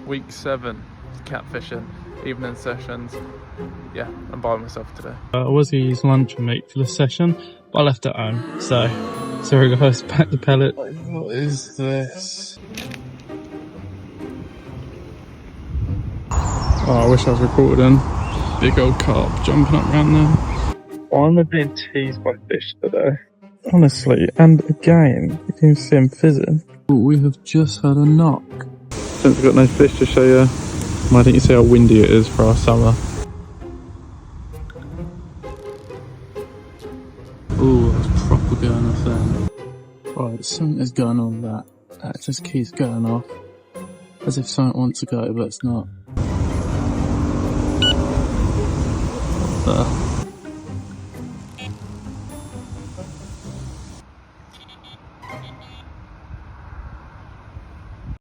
Week 7 catfishing, evening sessions. Yeah, I'm by myself today. I was going to use lunch meat for the session, but I left it at home. So, sorry guys, back to pellet. What is this? Oh, I wish I was recording. Big old carp jumping up around there. Why am I being teased by fish today? Honestly, and again, you can see him fizzing. Ooh, we have just had a knock. Since we've got no fish to show you, why don't you see how windy it is for our summer? Ooh, that's proper going off then. Right, something is going on with that. That just keeps going off. As if something wants to go, but it's not. What the?